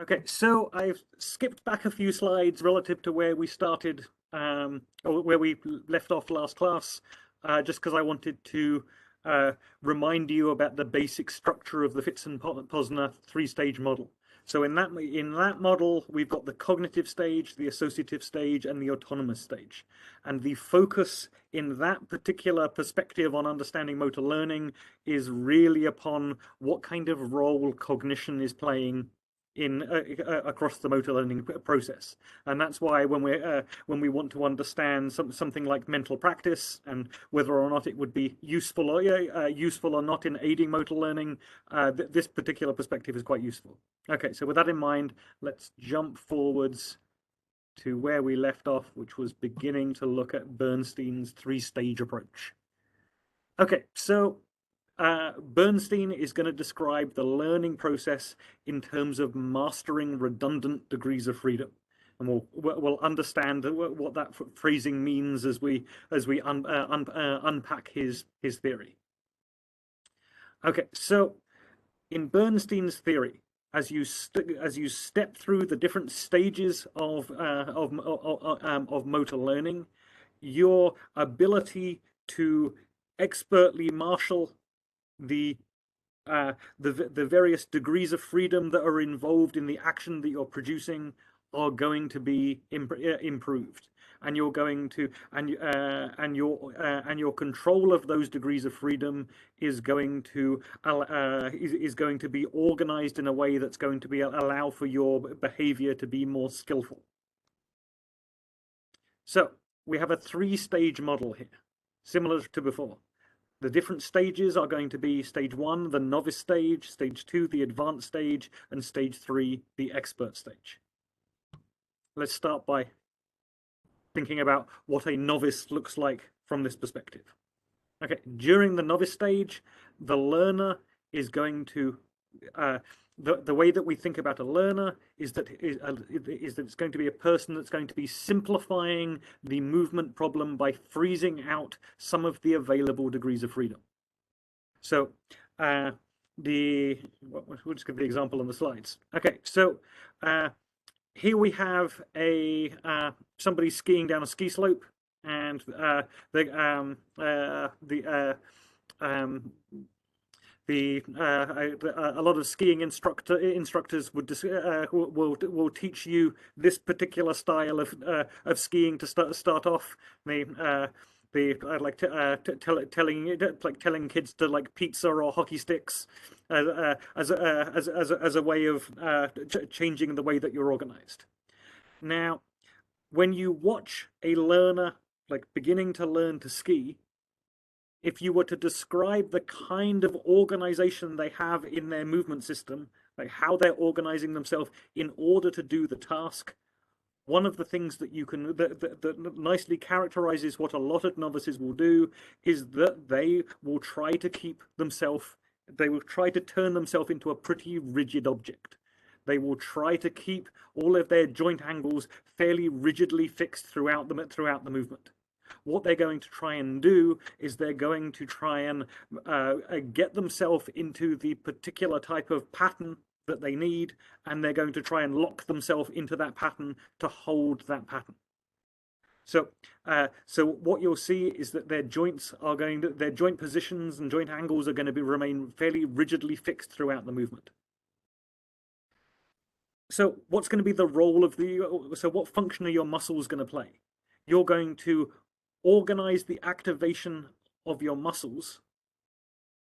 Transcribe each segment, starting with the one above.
Okay, so I've skipped back a few slides relative to where we started, or where we left off last class, just because I wanted to remind you about the basic structure of the Fitz-Posner three-stage model. So in that model, we've got the cognitive stage, the associative stage, and the autonomous stage. And the focus in that particular perspective on understanding motor learning is really upon what kind of role cognition is playing in across the motor learning process. And that's why when we want to understand something like mental practice and whether or not it would be useful or not in aiding motor learning, this particular perspective is quite useful. Okay, so with that in mind, let's jump forwards to where we left off, which was beginning to look at Bernstein's three-stage approach. Okay, so Bernstein is going to describe the learning process in terms of mastering redundant degrees of freedom, and we'll understand what that phrasing means as we unpack his theory. Okay, so in Bernstein's theory, as you step through the different stages of motor learning, your ability to expertly marshal the various degrees of freedom that are involved in the action that you're producing are going to be improved, and you're going to and your control of those degrees of freedom is going to be organized in a way that's going to be allow for your behavior to be more skillful. So we have a three-stage model here, similar to before. The different stages are going to be stage 1, the novice stage, stage 2, the advanced stage, and stage 3, the expert stage. Let's start by thinking about what a novice looks like from this perspective. Okay, during the novice stage, the learner is going to the way that we think about a learner is that it's going to be a person that's going to be simplifying the movement problem by freezing out some of the available degrees of freedom. So we'll just give the example on the slides. Okay, so here we have somebody skiing down a ski slope, and a lot of skiing instructors will teach you this particular style of skiing to start off. Telling kids to like pizza or hockey sticks as a way of changing the way that you're organized. Now, when you watch a learner like beginning to learn to ski, if you were to describe the kind of organization they have in their movement system, like how they're organizing themselves in order to do the task, one of the things that you can that nicely characterizes what a lot of novices will do is that they will try to turn themselves into a pretty rigid object. They will try to keep all of their joint angles fairly rigidly fixed throughout the movement. What they're going to try and do is they're going to try and get themselves into the particular type of pattern that they need, and they're going to try and lock themselves into that pattern to hold that pattern. So what you'll see is that their joint positions and joint angles are going to remain fairly rigidly fixed throughout the movement. So what's going to be the role of what function are your muscles going to play? You're going to organize the activation of your muscles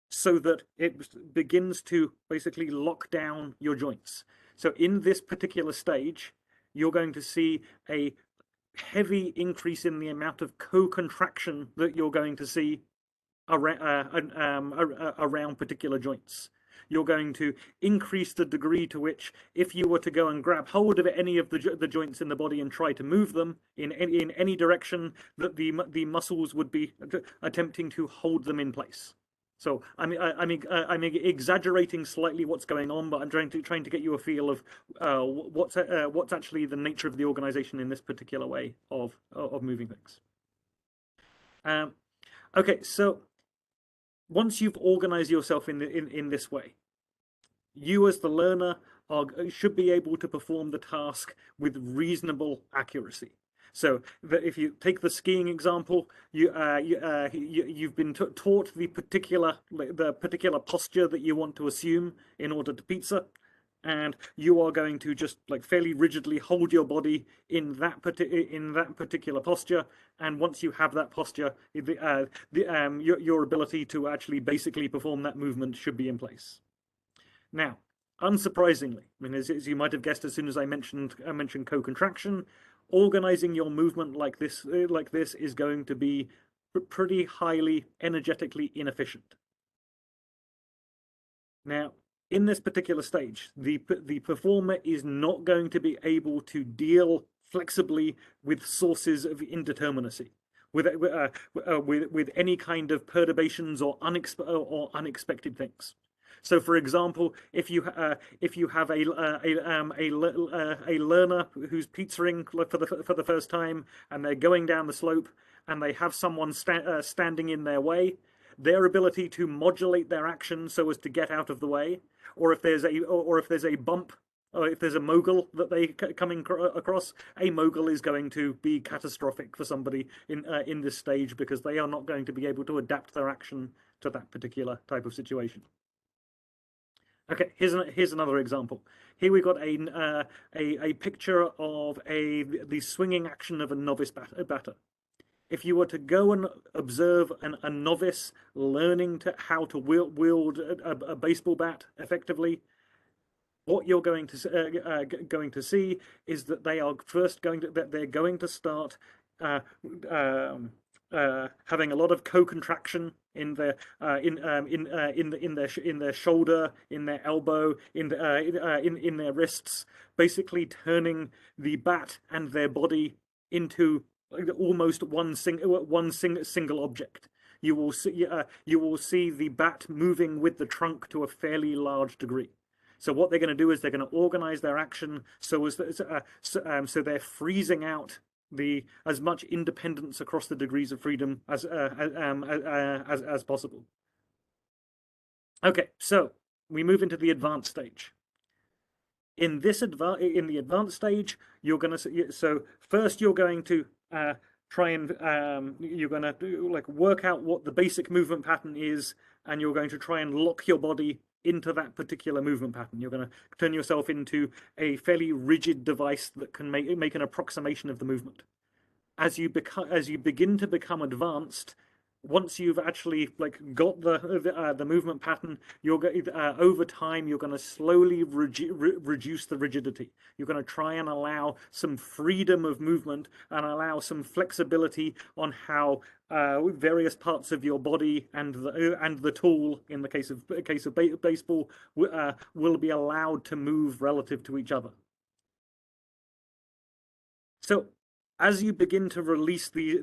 so that it begins to basically lock down your joints. So in this particular stage, you're going to see a heavy increase in the amount of co-contraction that you're going to see around particular joints. You're going to increase the degree to which, if you were to go and grab hold of any of the joints in the body and try to move them in any direction, that the muscles would be attempting to hold them in place. So I'm exaggerating slightly what's going on, but I'm trying to get you a feel of what's actually the nature of the organization in this particular way of moving things. Okay, so once you've organized yourself in this way, you as the learner should be able to perform the task with reasonable accuracy. So if you take the skiing example, you've been taught the particular posture that you want to assume in order to pizza, and you are going to just like fairly rigidly hold your body in that particular posture. And once you have that posture, your ability to actually basically perform that movement should be in place. Now, unsurprisingly, I mean, as you might have guessed, as soon as I mentioned co-contraction, organizing your movement like this is going to be pretty highly energetically inefficient. Now, in this particular stage, the performer is not going to be able to deal flexibly with sources of indeterminacy, with any kind of perturbations or unexpected things. So, for example, if you have a learner who's pizzaing for the first time, and they're going down the slope, and they have someone standing in their way, their ability to modulate their action so as to get out of the way, or if there's a bump, or if there's a mogul that they coming across, a mogul is going to be catastrophic for somebody in this stage, because they are not going to be able to adapt their action to that particular type of situation. Okay, here's another example. Here we've got a picture of the swinging action of a novice batter. If you were to go and observe a novice learning how to wield a baseball bat effectively, what you're going to see is that they are they're going to start having a lot of co-contraction in their their shoulder, in their elbow, in their wrists, basically turning the bat and their body into almost one single object. You will see the bat moving with the trunk to a fairly large degree. So what they're going to do is they're going to organize their action so they're freezing out as much independence across the degrees of freedom as possible. Okay, so we move into the advanced stage. In the advanced stage, you're going to first you're going to try and you're going to work out what the basic movement pattern is, and you're going to try and lock your body into that particular movement pattern. You're going to turn yourself into a fairly rigid device that can make an approximation of the movement. As you begin to become advanced, once you've actually got the movement pattern, over time you're going to slowly reduce the rigidity. You're going to try and allow some freedom of movement and allow some flexibility on how various parts of your body and the tool, in the case of baseball, will be allowed to move relative to each other. So, as you begin to release these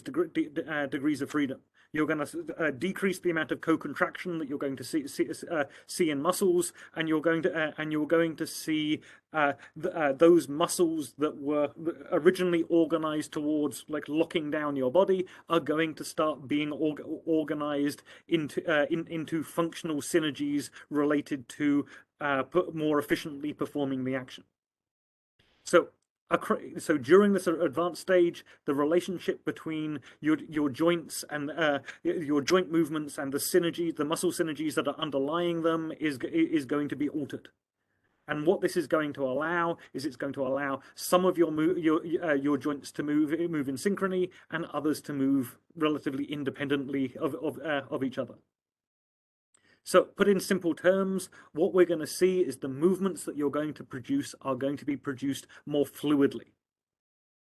degrees of freedom, you're going to decrease the amount of co-contraction that you're going to see in muscles, and you're going to see those muscles that were originally organized towards locking down your body are going to start being organized into functional synergies related to more efficiently performing the action. So during this advanced stage, the relationship between your joints and your joint movements and the muscle synergies that are underlying them is going to be altered. And what this is going to allow is it's going to allow some of your joints to move in synchrony, and others to move relatively independently of each other. So, put in simple terms, what we're going to see is the movements that you're going to produce are going to be produced more fluidly,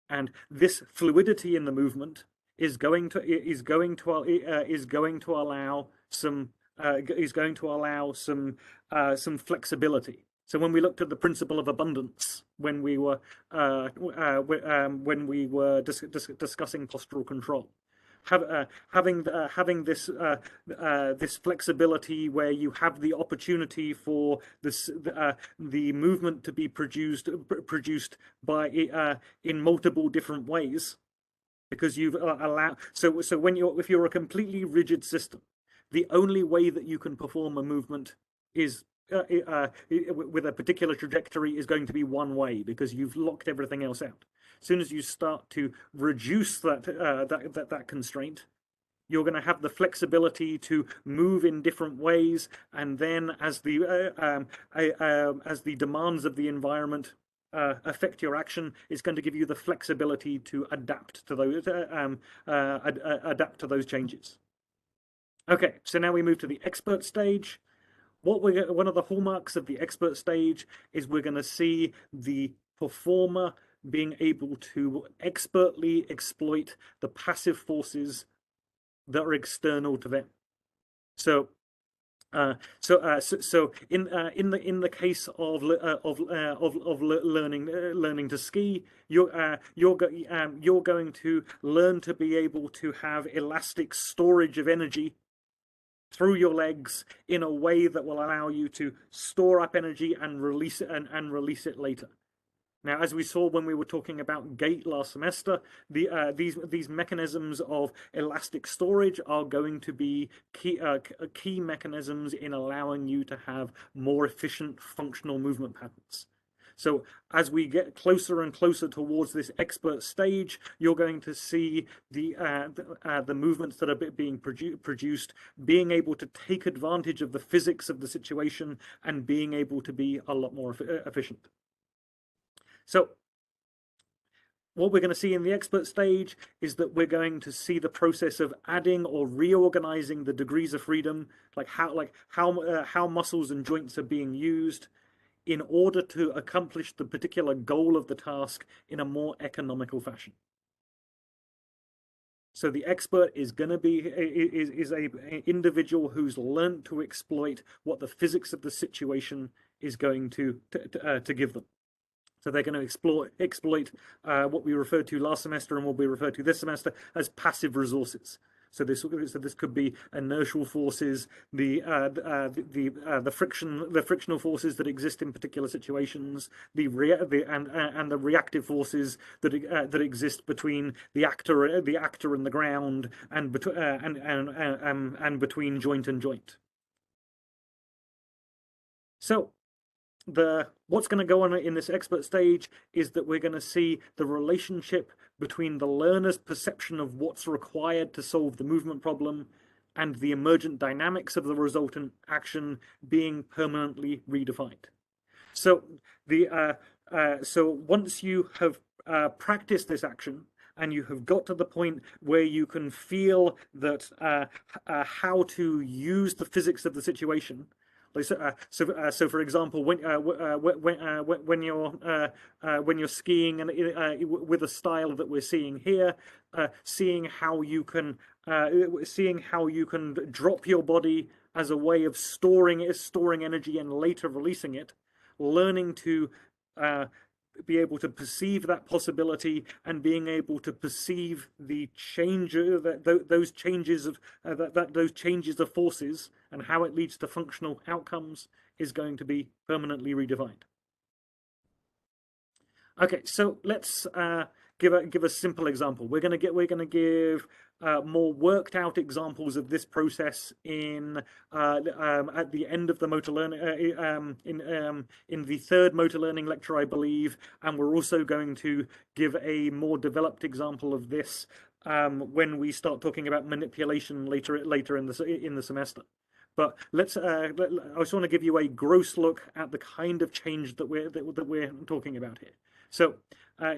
and this fluidity in the movement is going to allow some flexibility. So, when we looked at the principle of abundance, when we were discussing postural control, having this flexibility where you have the opportunity for the movement to be produced by in multiple different ways, because you've allowed. So if you're a completely rigid system, the only way that you can perform a movement is with a particular trajectory is going to be one way because you've locked everything else out. As soon as you start to reduce that constraint, you're going to have the flexibility to move in different ways, and then as the demands of the environment affect your action, it's going to give you the flexibility to adapt to those changes. Okay, so now we move to the expert stage. One of the hallmarks of the expert stage is we're going to see the performer being able to expertly exploit the passive forces that are external to them. So in the case of learning to ski, you're going to learn to be able to have elastic storage of energy through your legs in a way that will allow you to store up energy and release it later. Now, as we saw when we were talking about gait last semester, these mechanisms of elastic storage are going to be key mechanisms in allowing you to have more efficient functional movement patterns. So as we get closer and closer towards this expert stage, you're going to see the movements that are being produced, being able to take advantage of the physics of the situation and being able to be a lot more efficient. So what we're going to see in the expert stage is that we're going to see the process of adding or reorganizing the degrees of freedom, like how muscles and joints are being used in order to accomplish the particular goal of the task in a more economical fashion. So the expert is going to be an individual who's learned to exploit what the physics of the situation is going to give them. So they're going to exploit what we referred to last semester and what we refer to this semester as passive resources. So this could be inertial forces, the frictional forces that exist in particular situations, the reactive forces that exist between the actor and the ground, and between joint and joint. So what's going to go on in this expert stage is that we're going to see the relationship between the learner's perception of what's required to solve the movement problem and the emergent dynamics of the resultant action being permanently redefined. So once you have practiced this action and you have got to the point where you can feel that how to use the physics of the situation. So for example, when you're skiing and with a style that we're seeing here, seeing how you can drop your body as a way of storing energy and later releasing it, learning to be able to perceive that possibility and being able to perceive the those changes of forces and how it leads to functional outcomes is going to be permanently redefined. Okay, so let's give a simple example. We're going to give more worked out examples of this process in at the end of the motor learning in the third motor learning lecture, I believe, and we're also going to give a more developed example of this when we start talking about manipulation later in the semester. But I just want to give you a gross look at the kind of change that we're talking about here. So so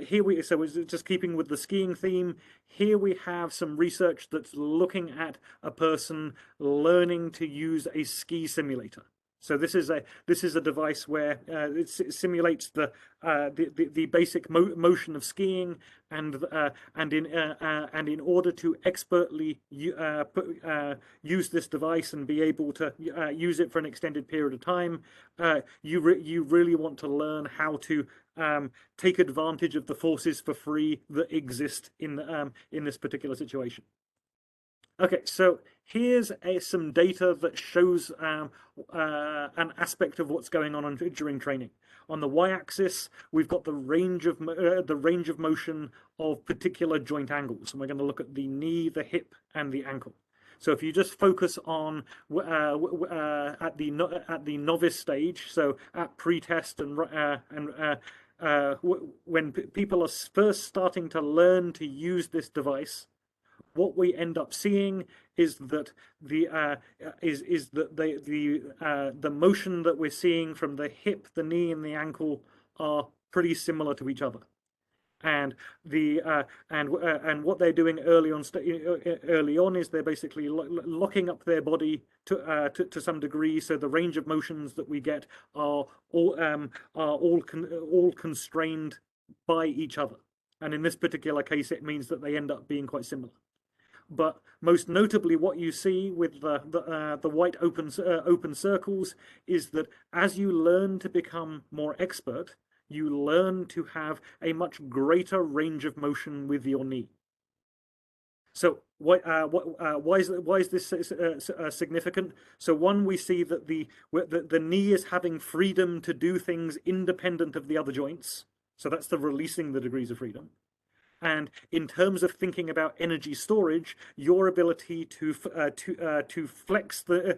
just keeping with the skiing theme, here we have some research that's looking at a person learning to use a ski simulator. So this is a device where it simulates the basic motion of skiing, and in order to expertly use this device and be able to use it for an extended period of time, you really want to learn how to take advantage of the forces for free that exist in this particular situation. Okay, so here's some data that shows an aspect of what's going on during training. On the y-axis, we've got the range of motion of particular joint angles, and we're going to look at the knee, the hip, and the ankle. So if you just focus on at the novice stage, so at pre-test when people are first starting to learn to use this device, what we end up seeing is that the motion that we're seeing from the hip, the knee, and the ankle are pretty similar to each other. And what they're doing early on is they're basically locking up their body to some degree, so the range of motions that we get are all constrained by each other. And in this particular case, it means that they end up being quite similar. But most notably, what you see with the white open circles is that as you learn to become more expert, you learn to have a much greater range of motion with your knee. So why is this significant? So one, we see that the knee is having freedom to do things independent of the other joints. So that's the releasing the degrees of freedom. And in terms of thinking about energy storage, your ability to flex the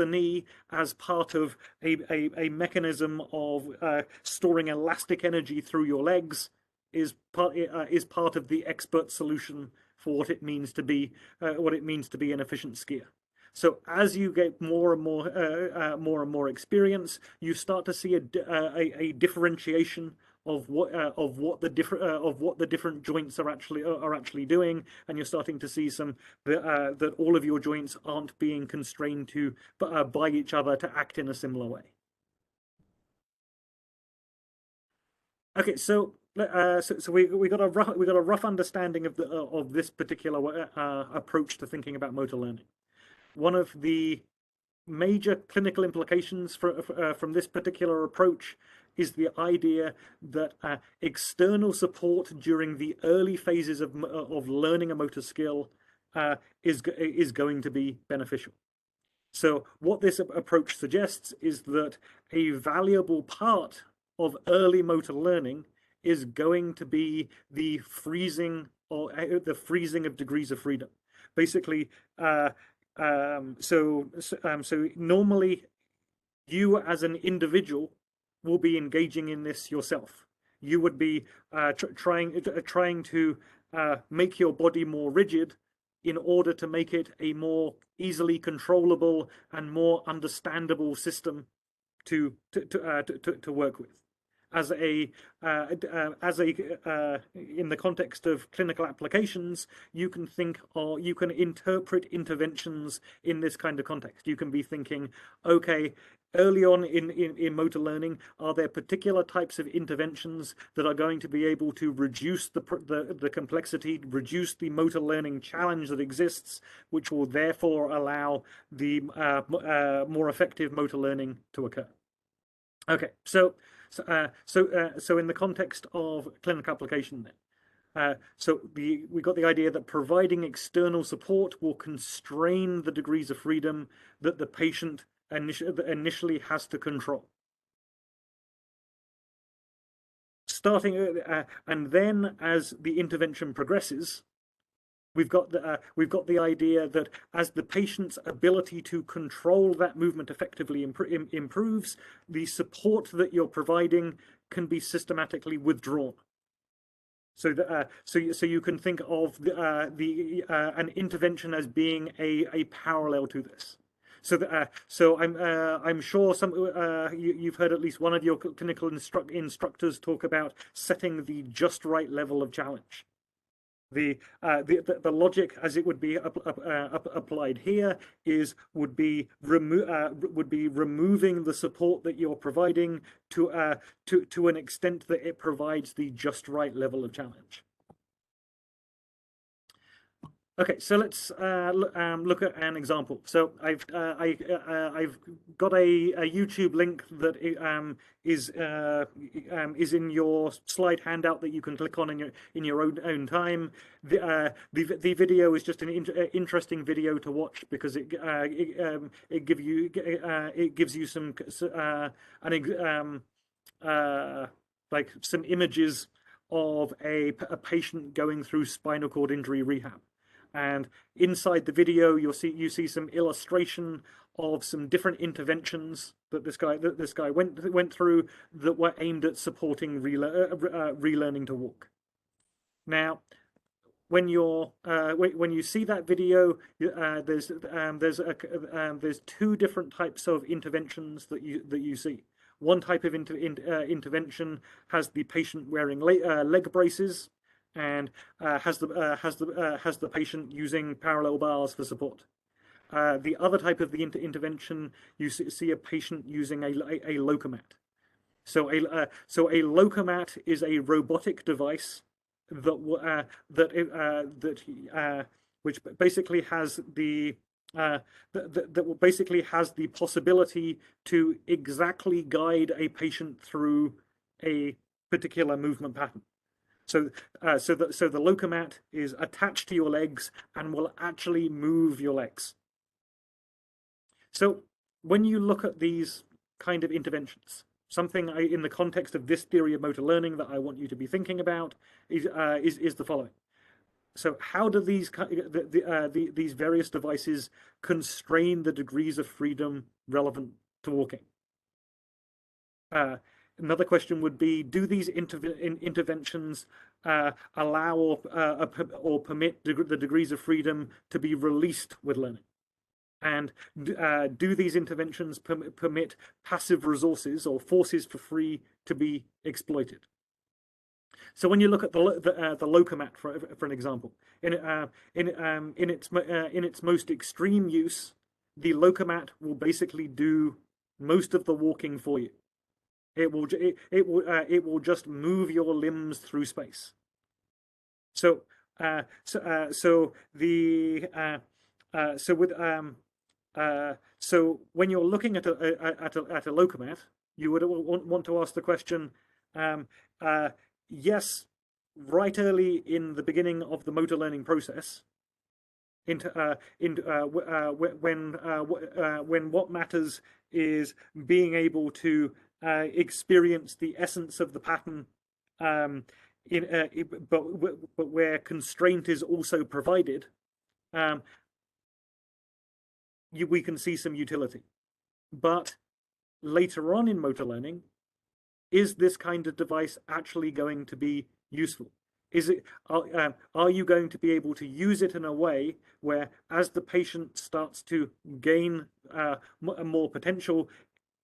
knee as part of a mechanism of storing elastic energy through your legs is part of the expert solution for what it means to be an efficient skier. So as you get more and more experience, you start to see a differentiation of what the different joints are actually doing, and you're starting to see that all of your joints aren't being constrained by each other to act in a similar way. Okay, so we got a rough understanding of this particular approach to thinking about motor learning. One of the major clinical implications from this particular approach is the idea that external support during the early phases of learning a motor skill is going to be beneficial. So what this approach suggests is that a valuable part of early motor learning is going to be the freezing of degrees of freedom. Basically, so normally you as an individual will be engaging in this yourself. You would be trying to make your body more rigid in order to make it a more easily controllable and more understandable system to work with. As in the context of clinical applications, you can think, or you can interpret interventions in this kind of context. You can be thinking, okay, early on in motor learning, are there particular types of interventions that are going to be able to reduce the complexity, reduce the motor learning challenge that exists, which will therefore allow the more effective motor learning to occur? Okay, so in the context of clinical application, then, we got the idea that providing external support will constrain the degrees of freedom that the patient initially has to control. And then as the intervention progresses, we've got the idea that as the patient's ability to control that movement effectively improves, the support that you're providing can be systematically withdrawn. So you can think of an intervention as being a parallel to this. So I'm sure you've heard at least one of your clinical instructors talk about setting the just right level of challenge. The logic as it would be applied here would be removing the support that you're providing to an extent that it provides the just right level of challenge. Okay, so let's look at an example. So I've got a YouTube link that is in your slide handout that you can click on in your own time. The video is just an interesting video to watch because it gives you some like some images of a patient going through spinal cord injury rehab. And inside the video, you see some illustration of some different interventions that this guy went through that were aimed at supporting relearning to walk. Now, when you see that video, there's two different types of interventions that you see. One type of intervention has the patient wearing leg braces, and has the patient using parallel bars for support. The other type of the intervention, you see a patient using a Lokomat. So a Lokomat is a robotic device which basically has the possibility to exactly guide a patient through a particular movement pattern. So the Lokomat is attached to your legs and will actually move your legs. So when you look at these kind of interventions, something in the context of this theory of motor learning that I want you to be thinking about is the following. So how do these various devices constrain the degrees of freedom relevant to walking? Another question would be, do these interventions allow or permit the degrees of freedom to be released with learning? And do these interventions permit passive resources or forces for free to be exploited? So when you look at the Lokomat, for an example, in its most extreme use, the Lokomat will basically do most of the walking for you. It will just move your limbs through space. So when you're looking at a Lokomat, you would want to ask the question, yes, right early in the beginning of the motor learning process, when what matters is being able to experience the essence of the pattern, but where constraint is also provided, we can see some utility. But later on in motor learning, is this kind of device actually going to be useful? Are you going to be able to use it in a way where, as the patient starts to gain more potential,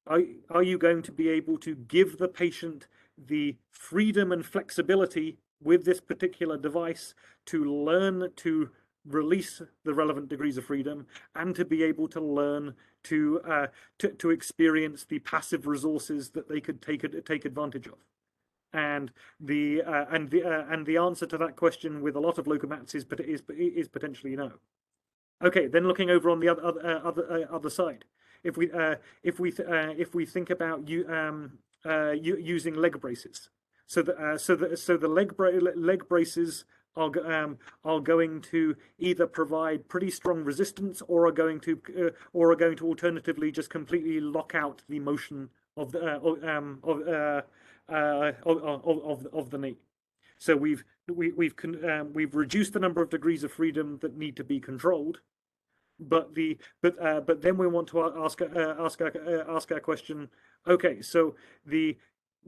are you going to be able to give the patient the freedom and flexibility with this particular device to learn to release the relevant degrees of freedom and to be able to learn to experience the passive resources that they could take advantage of? And the answer to that question with a lot of Lokomats is potentially no. Okay, then looking over on the other side, if we think about using leg braces, so the leg braces are going to either provide pretty strong resistance or are going to alternatively just completely lock out the motion of the knee. So we've reduced the number of degrees of freedom that need to be controlled, but then we want to ask our question. Okay, so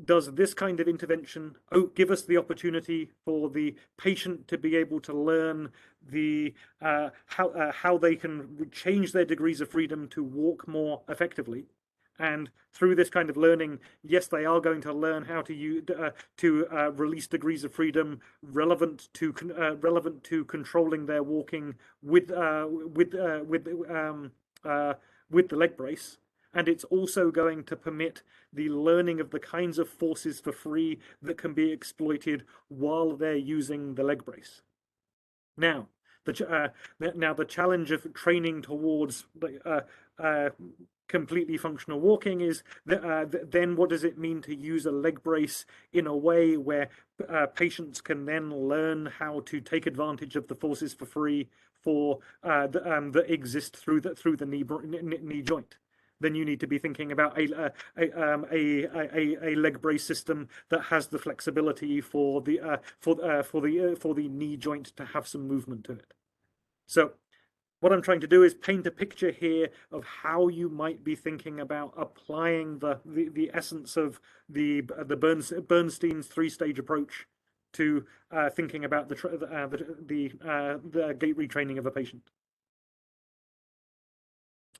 does this kind of intervention give us the opportunity for the patient to be able to learn how they can change their degrees of freedom to walk more effectively? And through this kind of learning, yes, they are going to learn how to release degrees of freedom relevant to controlling their walking with the leg brace. And it's also going to permit the learning of the kinds of forces for free that can be exploited while they're using the leg brace. Now, the challenge of training towards completely functional walking is then what does it mean to use a leg brace in a way where patients can then learn how to take advantage of the forces for free that exist through the knee joint? Then you need to be thinking about a leg brace system that has the flexibility for the knee joint to have some movement to it. So what I'm trying to do is paint a picture here of how you might be thinking about applying the essence of Bernstein's three-stage approach to thinking about the gait retraining of a patient.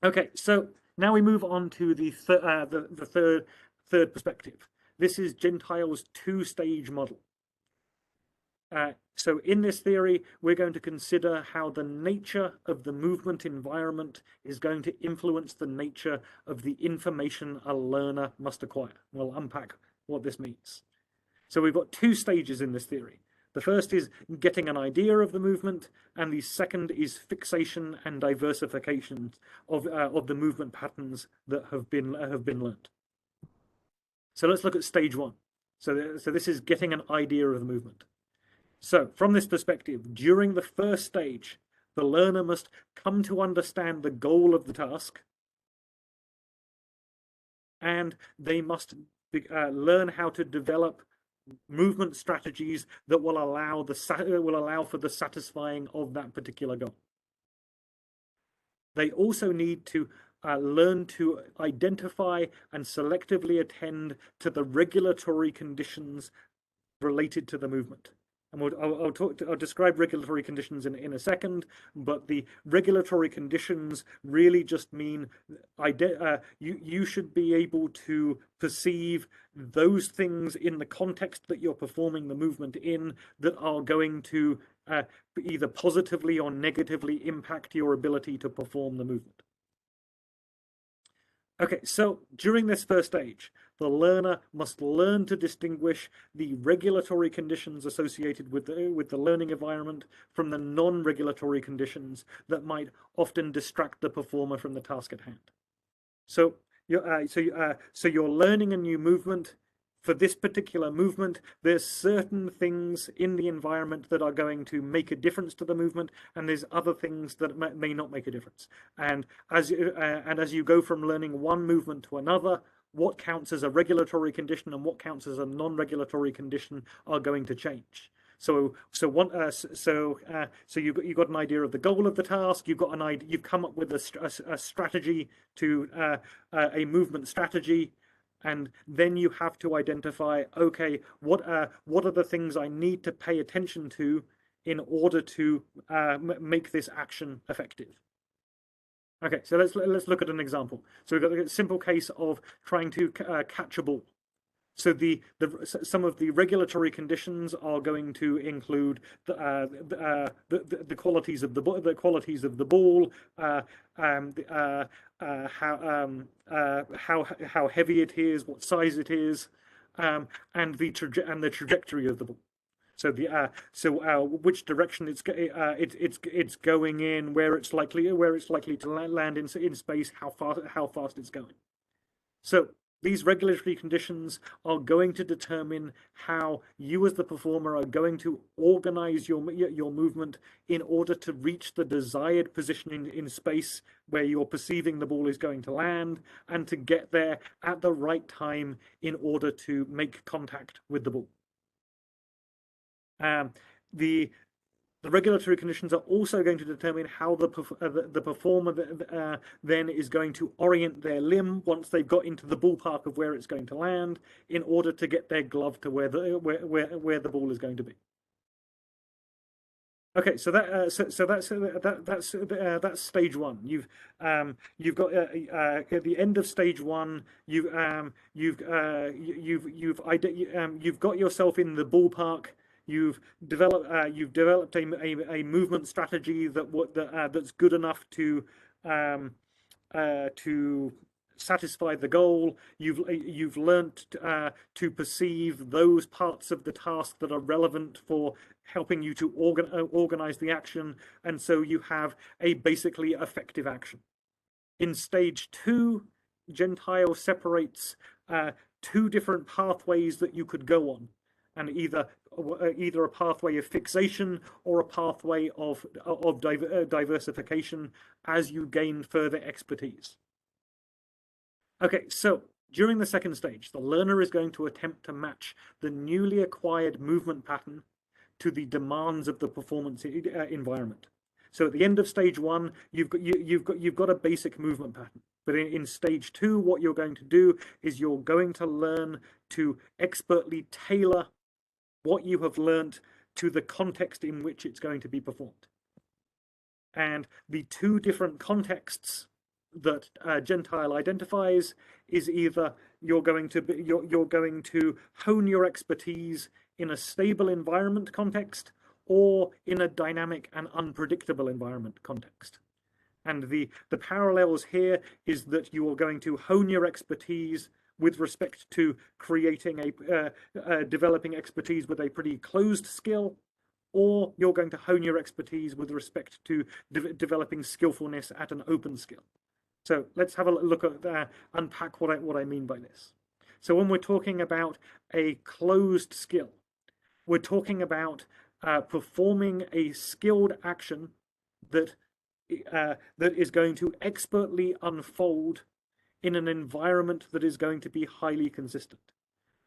Okay, so now we move on to the third perspective. This is Gentile's two-stage model. So in this theory, we're going to consider how the nature of the movement environment is going to influence the nature of the information a learner must acquire. We'll unpack what this means. So we've got two stages in this theory. The first is getting an idea of the movement, and the second is fixation and diversification of the movement patterns that have been learned. So let's look at stage one. So this is getting an idea of the movement. So from this perspective, during the first stage, the learner must come to understand the goal of the task, and they must learn how to develop movement strategies that will allow for the satisfying of that particular goal. They also need to learn to identify and selectively attend to the regulatory conditions related to the movement. And I'll describe regulatory conditions in a second, but the regulatory conditions really just mean you should be able to perceive those things in the context that you're performing the movement in that are going to either positively or negatively impact your ability to perform the movement. Okay, so during this first stage, the learner must learn to distinguish the regulatory conditions associated with the learning environment from the non-regulatory conditions that might often distract the performer from the task at hand. So you're learning a new movement. For this particular movement, there's certain things in the environment that are going to make a difference to the movement, and there's other things that may not make a difference. And as you go from learning one movement to another, what counts as a regulatory condition and what counts as a non-regulatory condition are going to change. So you got an idea of the goal of the task. You've got an idea. You've come up with a strategy to a movement strategy. And then you have to identify, okay, what are the things I need to pay attention to in order to make this action effective? Okay, so let's look at an example. So we've got a simple case of trying to catch a ball. So some of the regulatory conditions are going to include the qualities of the ball, how heavy it is, what size it is, and the trajectory of the ball. So which direction it's going in, where it's likely to land in space, how fast it's going. So these regulatory conditions are going to determine how you as the performer are going to organize your movement in order to reach the desired position in space where you're perceiving the ball is going to land, and to get there at the right time in order to make contact with the ball. The regulatory conditions are also going to determine how the performer then is going to orient their limb once they've got into the ballpark of where it's going to land, in order to get their glove to where the ball is going to be. Okay, so that's stage one. You've got at the end of stage one, you've got yourself in the ballpark. You've developed a movement strategy that's good enough to satisfy the goal. You've learnt to perceive those parts of the task that are relevant for helping you to organize the action, and so you have a basically effective action. In stage two, Gentile separates two different pathways that you could go on, and either a pathway of fixation or a pathway of diversification as you gain further expertise. Okay, so during the second stage, the learner is going to attempt to match the newly acquired movement pattern to the demands of the performance environment. So at the end of stage one, you've got a basic movement pattern. But in stage two, what you're going to do is you're going to learn to expertly tailor what you have learned to the context in which it's going to be performed. And the two different contexts that Gentile identifies is either you're going to hone your expertise in a stable environment context or in a dynamic and unpredictable environment context. And the parallels here is that you are going to hone your expertise with respect to creating developing expertise with a pretty closed skill, or you're going to hone your expertise with respect to developing skillfulness at an open skill. So let's have a look at unpack what I mean by this. So when we're talking about a closed skill, we're talking about performing a skilled action that is going to expertly unfold in an environment that is going to be highly consistent.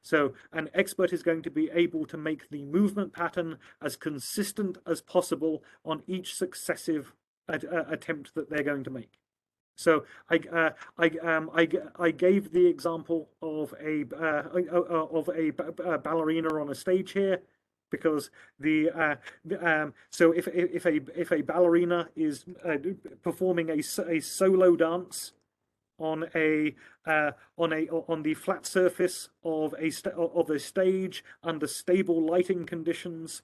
So an expert is going to be able to make the movement pattern as consistent as possible on each successive attempt that they're going to make. So I gave the example of a ballerina on a stage here, because so if a ballerina is performing a solo dance on the flat surface of a stage under stable lighting conditions,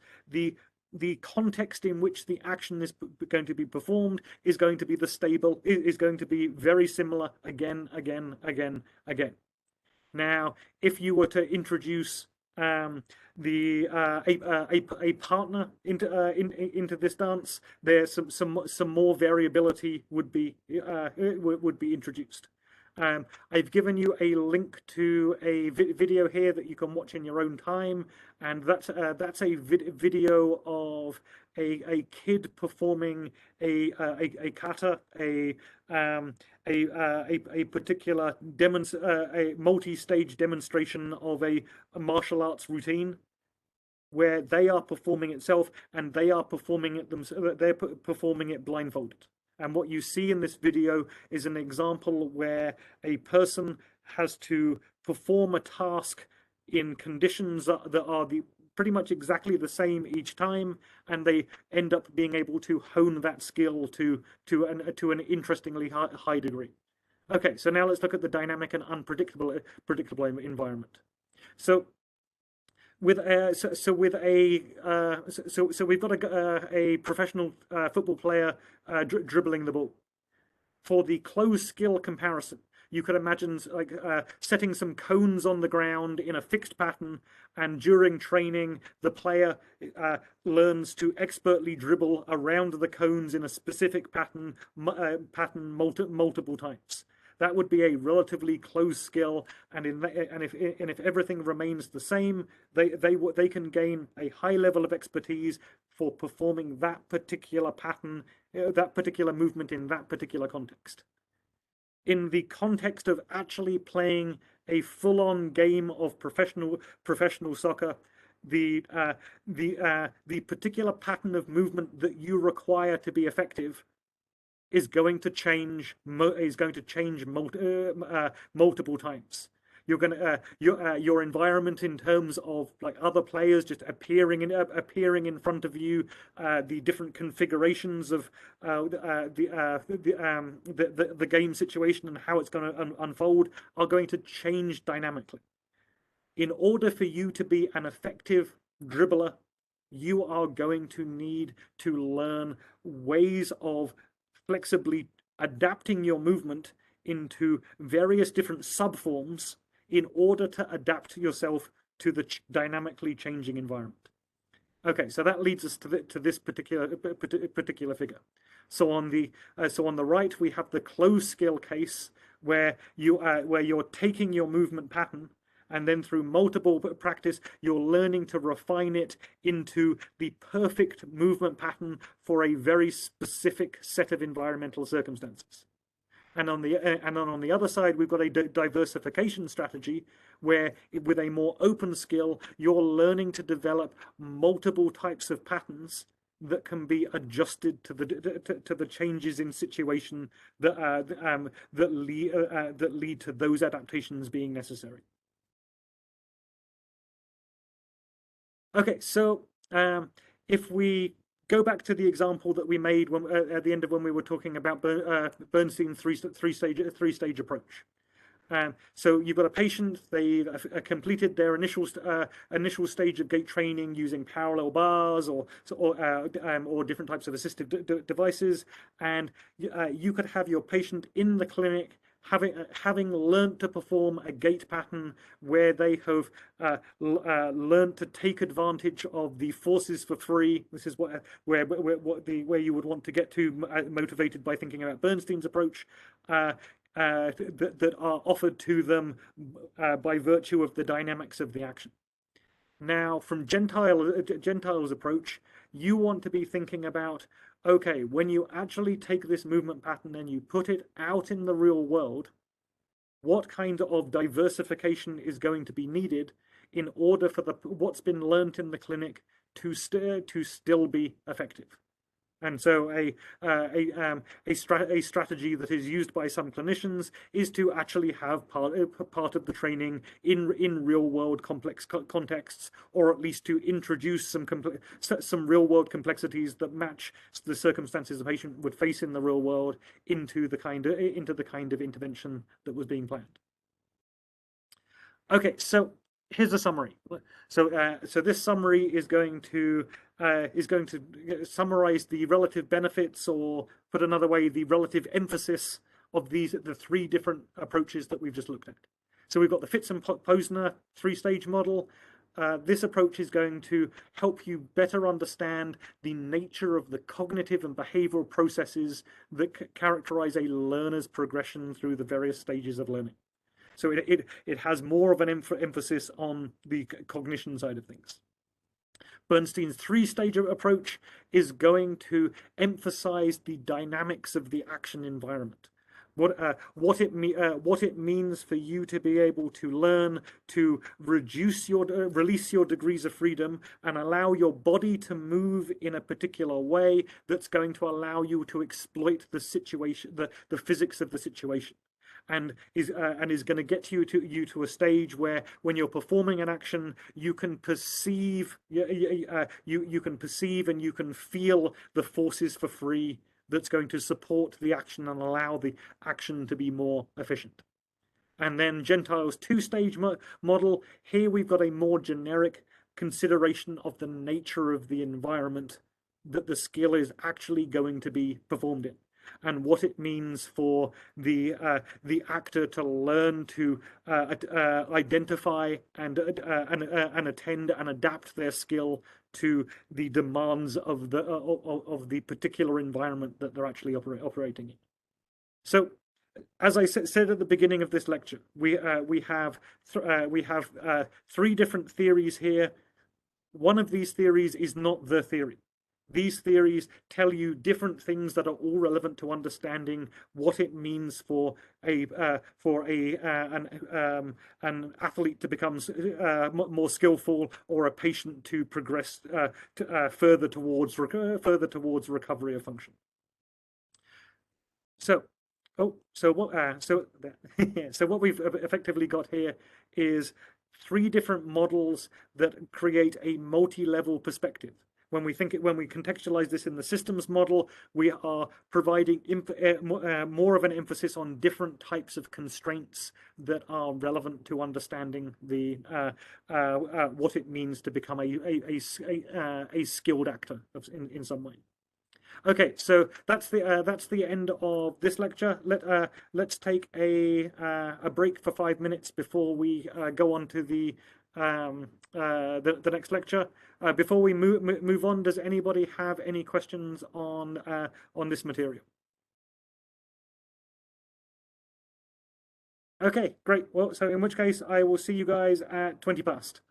the context in which the action is going to be performed is going to be very similar again. Now, if you were to introduce a partner into this dance, there's some more variability would be introduced. I've given you a link to a video here that you can watch in your own time, and that's a video of a kid performing a kata, a particular a multi-stage demonstration of a martial arts routine, where they are performing itself, and they are performing it they're performing it blindfolded. And what you see in this video is an example where a person has to perform a task in conditions that are pretty much exactly the same each time, and they end up being able to hone that skill to an interestingly high degree. Okay, so now let's look at the dynamic and predictable environment. So we've got a professional football player dribbling the ball. For the closed skill comparison, you could imagine like setting some cones on the ground in a fixed pattern, and during training, the player learns to expertly dribble around the cones in a specific pattern multiple times. That would be a relatively closed skill, and if everything remains the same, they can gain a high level of expertise for performing that particular pattern, that particular movement in that particular context. In the context of actually playing a full-on game of professional soccer, the particular pattern of movement that you require to be effective is going to change multiple times. You're going your environment in terms of like other players just appearing in front of you, the different configurations of the game situation and how it's going to unfold are going to change dynamically. In order for you to be an effective dribbler, you are going to need to learn ways of flexibly adapting your movement into various different subforms in order to adapt yourself to the dynamically changing environment. Okay, so that leads us to this particular figure. So on the right we have the closed skill case where you're taking your movement pattern, and then through multiple practice, you're learning to refine it into the perfect movement pattern for a very specific set of environmental circumstances. And on the other side, we've got a diversification strategy where, with a more open skill, you're learning to develop multiple types of patterns that can be adjusted to the changes in situation that lead to those adaptations being necessary. Okay, so if we go back to the example that we made when, at the end of when we were talking about Bernstein's three-stage approach. So you've got a patient, they've completed their initial stage of gait training using parallel bars or different types of assistive devices, and you could have your patient in the clinic having learned to perform a gait pattern where they have learned to take advantage of the forces for free. This is where you would want to get to, motivated by thinking about Bernstein's approach. That are offered to them by virtue of the dynamics of the action. Now, from Gentile's approach, you want to be thinking about, okay, when you actually take this movement pattern and you put it out in the real world, what kind of diversification is going to be needed in order for what's been learned in the clinic to still be effective? And so a strategy that is used by some clinicians is to actually have part of the training in real world complex contexts, or at least to introduce some real world complexities that match the circumstances the patient would face in the real world into the kind of intervention that was being planned. Okay, so here's a summary. So this summary is going to summarize the relative benefits, or put another way, the relative emphasis of the three different approaches that we've just looked at. So we've got the Fitz and Posner three-stage model. This approach is going to help you better understand the nature of the cognitive and behavioral processes that characterize a learner's progression through the various stages of learning. So it has more of an emphasis on the cognition side of things. Bernstein's three-stage approach is going to emphasize the dynamics of the action environment. What it means for you to be able to learn to release your degrees of freedom and allow your body to move in a particular way that's going to allow you to exploit the situation, the physics of the situation. And is going to get you to a stage where, when you're performing an action, you can perceive you can perceive and you can feel the forces for free that's going to support the action and allow the action to be more efficient. And then Gentile's two-stage model. Here we've got a more generic consideration of the nature of the environment that the skill is actually going to be performed in, and what it means for the actor to learn to identify and attend and adapt their skill to the demands of the particular environment that they're actually operating in. So, as I said at the beginning of this lecture, we have three different theories here. One of these theories is not the theory. These theories tell you different things that are all relevant to understanding what it means for an athlete to become more skillful, or a patient to progress further towards recovery of function. So what we've effectively got here is three different models that create a multi-level perspective. When we contextualize this in the systems model, we are providing more of an emphasis on different types of constraints that are relevant to understanding the what it means to become a skilled actor in some way. Okay, so that's the end of this lecture. Let's take a break for 5 minutes before we go on to the next lecture. Before we move on, does anybody have any questions on this material? Okay, great. Well, so in which case I will see you guys at 20 past.